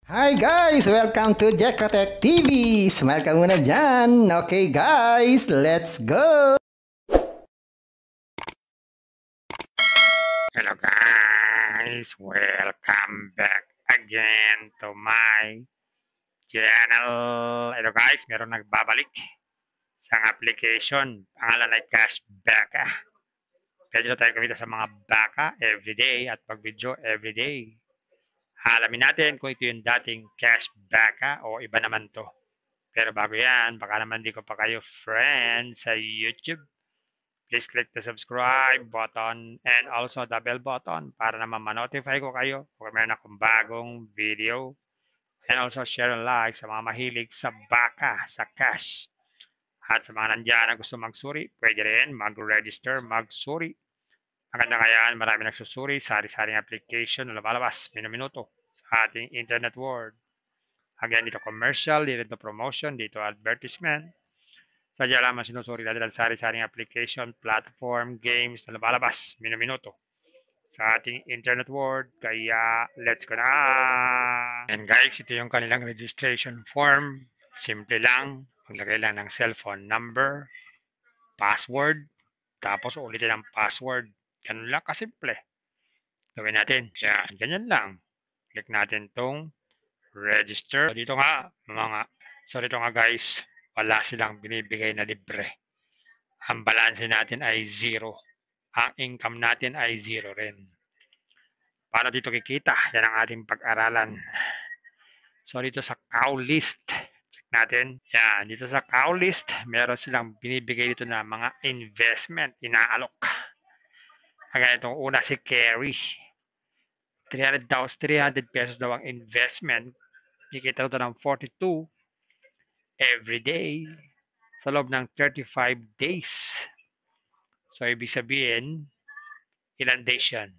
Hi guys! Welcome to Jekotech TV! Smile ka muna dyan! Okay guys, let's go! Hello guys! Welcome back again to my channel. Hello guys, meron nagbabalik sa application. Pangalan ay Cashback. Pwede na tayo kumita sa mga baka everyday at pag-video everyday. Alamin natin kung ito yung dating Cashback o iba naman to. Pero bago yan, baka naman di ko pa kayo friend sa YouTube. Please click the subscribe button and also the bell button para naman ma-notify ko kayo kung meron akong bagong video. And also share and like sa mga mahilig sa baka, sa cash. At sa mga nandyan na gusto magsuri, pwede rin mag-register, magsuri. Maganda kaya marami nagsusuri sa sari-saring application na lumalabas minuto sa ating internet world. Again, dito commercial, dito promotion, dito advertisement. Sadya lamang sinusuri natin ang sari-saring application, platform, games na lumalabas minuto sa ating internet world. Kaya, let's go na! And guys, ito yung kanilang registration form. Simple lang. Maglagay lang ng cellphone number, password, tapos ulitin ang password. Ganun lang kasimple. Gawin natin. Yan, ganyan lang. Click natin tong register. So dito nga guys, wala silang binibigay na libre. Ang balance natin ay 0. Ang income natin ay 0 rin. Paano dito kikita? Yan ang ating pag-aralan. So dito sa cow list, check natin. Yan, dito sa cow list, meron silang binibigay dito na mga investment, inaalok. Kaya itong una si Kerry. 300 pesos daw ang investment. Kikita ito ng 42 every day sa loob ng 35 days. So, ibig sabihin, ilan days yan?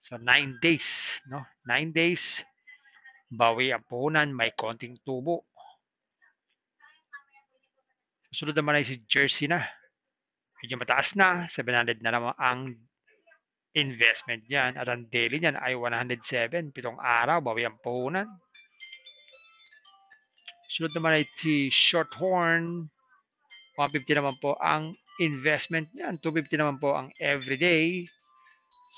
So, 9 days. No? 9 days, bawi ang puhunan, may konting tubo. Susunod naman ay si Jersey na. Medyo mataas na, 700 na naman ang investment niyan. At ang daily niyan ay 107. 7 araw, bawi ang puhunan. Sunod naman ay si Shorthorn. 150 naman po ang investment niyan. 250 naman po ang everyday.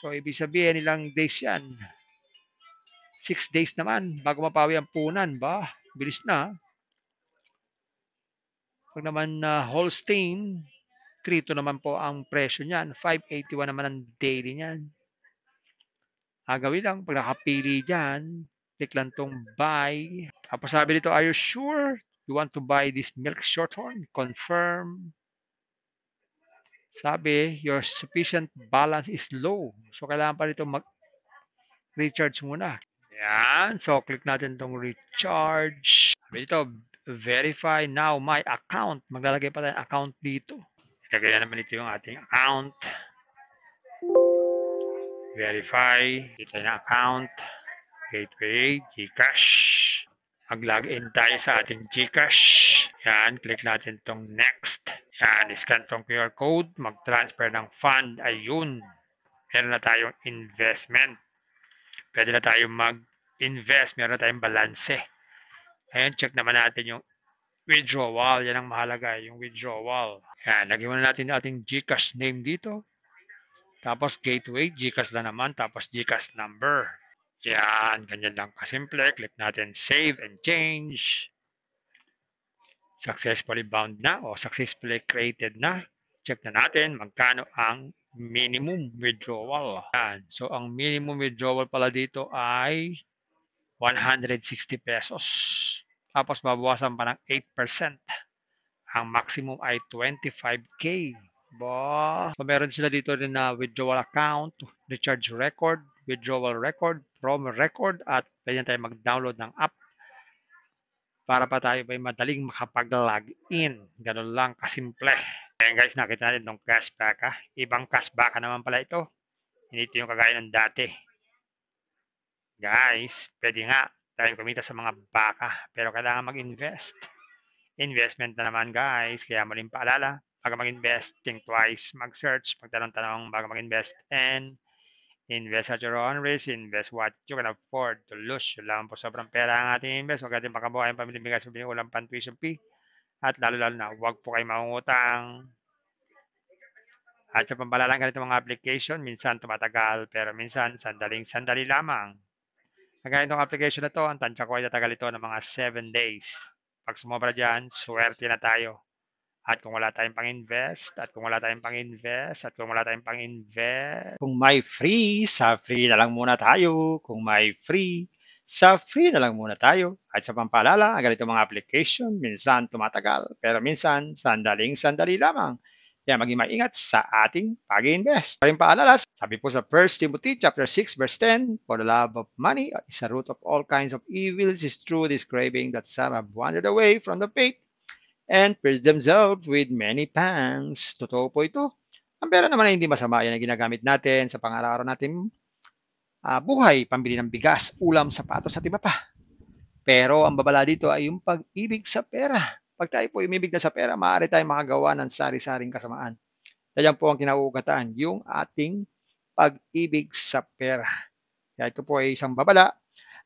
So, ibig sabihin, ilang days yan? 6 days naman bago mapawi ang puhunan. Ba, bilis na. Pag naman Holstein, 3 naman po ang presyo niyan. 581 naman ang daily niyan. Gagawin lang, pag nakapili dyan, click lang tong buy. Tapos sabi dito, are you sure you want to buy this milk shorthorn? Confirm. Sabi, your sufficient balance is low. So, kailangan pa dito mag-recharge muna. Yan. So, click natin tong recharge. Sabi dito, verify now my account. Maglalagay pa tayo account dito. Ilagay na naman ito yung ating account. Verify. Dito na account. Gateway, GCash. Mag-login tayo sa ating GCash. Yan, click natin tong next. Yan, scan tong QR code. Mag-transfer ng fund. Ayun. Meron na tayong investment. Pwede na tayong mag-invest. Meron na tayong balanse. Ayan, check naman natin yung withdrawal. Yan ang mahalaga, yung withdrawal. Yan, lagyan muna natin ating GCash name dito. Tapos gateway, GCash na naman. Tapos GCash number. Yan, ganyan lang kasimple. Click natin save and change. Successfully bound na o successfully created na. Check na natin magkano ang minimum withdrawal. Yan. So, ang minimum withdrawal pala dito ay 160 pesos. Tapos, babawasan pa ng 8%. Ang maximum ay 25K. So, meron sila dito rin na withdrawal account, recharge record, withdrawal record, promo record, at pwede tayo mag-download ng app para pa tayo ay madaling makapag-login. Ganun lang kasimple. Ayan guys, nakita natin itong cashback. Ibang cashback naman pala ito. Hindi ito yung kagaya ng dati. Guys, pwede nga tayong kumita sa mga baka, pero kailangan mag-invest. Investment na naman guys, kaya muling paalala, bago mag-invest, think twice, mag-search, magtanong-tanong bago mag-invest, and Invest at your own risk. Invest what you can afford to lose. Yun lang po, sobrang pera ang ating invest. Huwag natin pakabuhay ang pamilya bigas ng ulang pan-tuition fee. At lalo-lalo na, huwag po kayo mangungutang. At sa pampalalang ganito mga application, minsan tumatagal, pero minsan sandaling-sandali lamang. Kagaya itong application na to, ang tansya ko ay tatagal ito ng mga 7 days. Pag sumobra dyan, swerte na tayo. At kung wala tayong pang-invest, at kung wala tayong pang-invest, at kung wala tayong pang-invest, kung may free, sa free na lang muna tayo. Kung may free, sa free na lang muna tayo. At sa pampalala, ang ganito mga application, minsan tumatagal, pero minsan sandaling-sandali lamang. Kaya maging maingat sa ating pag-invest. Paring paalala, sabi po sa 1 Timothy chapter 6 verse 10, for the love of money is a root of all kinds of evils, is true this craving that some have wandered away from the faith and pierced themselves with many pangs. Totoo po ito. Ang pera naman ay hindi masama. Yan ang ginagamit natin sa pang-araw-araw natin buhay, pambili ng bigas, ulam, sapatos at iba pa. Pero ang babala dito ay yung pag-ibig sa pera. Pag tayo po umibig na sa pera, maaari tayong makagawa ng sari-saring kasamaan. Yan po ang kinauugataan, yung ating pag-ibig sa pera. Kaya ito po ay isang babala.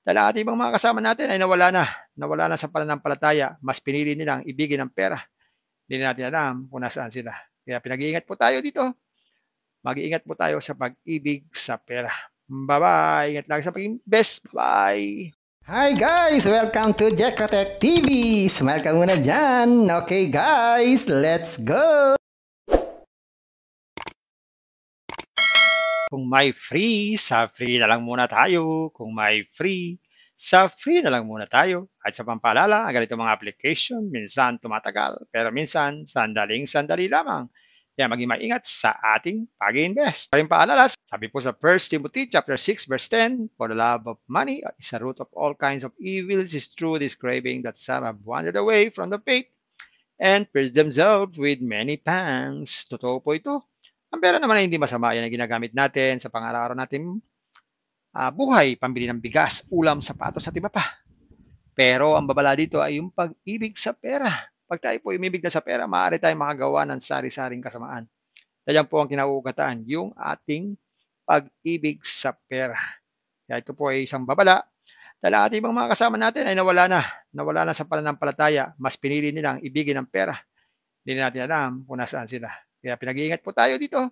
Dahil ang ating ibang mga kasama natin ay nawala na sa pananampalataya, mas pinili nilang ibigin ang pera. Hindi na natin alam kung nasaan sila. Kaya pinag-iingat po tayo dito. Mag-iingat po tayo sa pag-ibig sa pera. Bye-bye. Ingat lang sa pag-invest. Bye. Hi guys! Welcome to Jekotech TV! Smile ka muna dyan! Okay guys, let's go! Kung may free, sa free na lang muna tayo. Kung may free, sa free na lang muna tayo. At sa pampalala, ang ganito mga application, minsan tumatagal, pero minsan sandaling-sandali lamang. Kaya maging maingat sa ating pag-invest. Paring paalala, sabi po sa 1 Timothy chapter 6 verse 10, for the love of money is a root of all kinds of evils, is true this craving that some have wandered away from the faith and pierced themselves with many pangs. Totoo po ito. Ang pera naman ay hindi masama. Yan ang ginagamit natin sa pang-araw-araw natin buhay, pambili ng bigas, ulam, sapatos at iba pa. Pero ang babala dito ay yung pag-ibig sa pera. Pag tayo po umibig na sa pera, maaari tayong makagawa ng sari-saring kasamaan. Yan po ang kinauugataan, yung ating pag-ibig sa pera. Kaya ito po ay isang babala. Dahil ang ating ibang mga kasama natin ay nawala na sa pananampalataya, mas pinili nilang ibigin ang pera. Hindi na natin alam kung nasaan sila. Kaya pinag-iingat po tayo dito.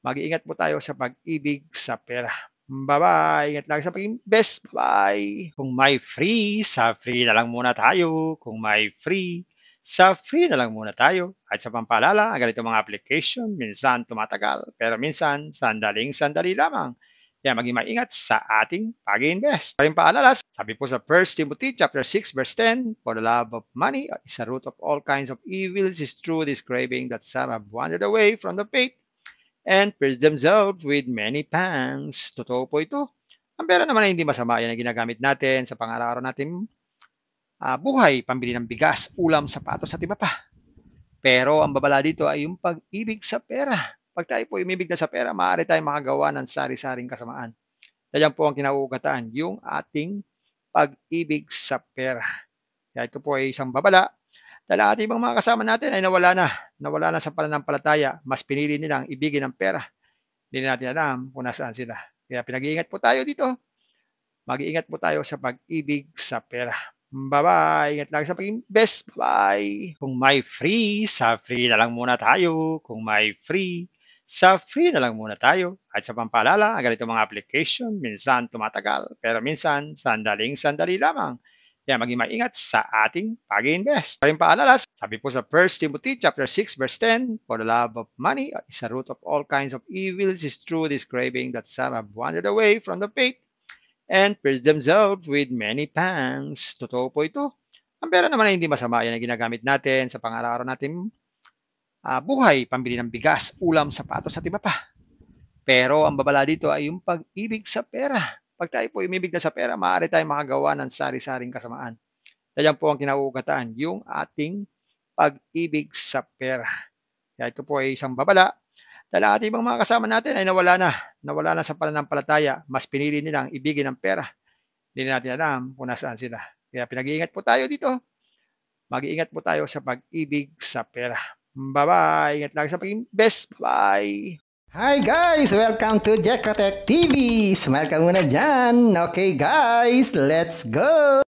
Mag-iingat po tayo sa pag-ibig sa pera. Bye-bye. Ingat lang sa pag-invest. Bye. Kung may free, sa free na lang muna tayo. Kung may free, sa free na lang muna tayo. At sa pampalala, ang ganito mga application, minsan tumatagal, pero minsan sandaling-sandali lamang. Kaya maging maingat sa ating pag-invest. Paring paalala, sabi po sa 1 Timothy chapter 6 verse 10, for the love of money is a root of all kinds of evils, is true this craving that some have wandered away from the faith and pierced themselves with many pangs. Totoo po ito. Ang pera naman ay hindi masama. Yan ang ginagamit natin sa pang-araw-araw natin buhay, pambili ng bigas, ulam, sapatos at iba pa. Pero ang babala dito ay yung pag-ibig sa pera. Pag tayo po umibig na sa pera, maaari tayong makagawa ng sari-saring kasamaan. Yan po ang kinauugataan, yung ating pag-ibig sa pera. Kaya ito po ay isang babala. Dahil ang ating ibang mga kasama natin ay nawala na sa pananampalataya, mas pinili nilang ibigin ang pera. Hindi na natin alam kung nasaan sila. Kaya pinag-iingat po tayo dito. Mag-iingat po tayo sa pag-ibig sa pera. Bye-bye. Ingat lang sa pag-invest. Bye. Kung may free, sa free na lang muna tayo. Kung may free, sa free na lang muna tayo. At sa pampalala, ang ganito mga application, minsan tumatagal, pero minsan sandaling-sandali lamang. Kaya maging maingat sa ating pag-invest. Paring paalala, sabi po sa 1 Timothy chapter 6 verse 10, for the love of money is a root of all kinds of evils, is true this craving that some have wandered away from the faith and pierced themselves with many pangs. Totoo po ito. Ang pera naman ay hindi masama. Yan ang ginagamit natin sa pang-araw-araw natin buhay, pambili ng bigas, ulam, sapatos at iba pa. Pero ang babala dito ay yung pag-ibig sa pera. Pag tayo po umibig na sa pera, maaari tayong makagawa ng sari-saring kasamaan. Yan po ang kinauugataan, yung ating pag-ibig sa pera. Kaya ito po ay isang babala. Dahil ang ating ibang mga kasama natin ay nawala na sa pananampalataya, mas pinili nilang ibigin ang pera. Hindi na natin alam kung nasaan sila. Kaya pinag-iingat po tayo dito. Mag-iingat po tayo sa pag-ibig sa pera. Bye-bye. Ingat lang sa pag-invest. Bye. Hi guys! Welcome to Jekotech TV! Smile ka muna dyan! Okay guys, let's go!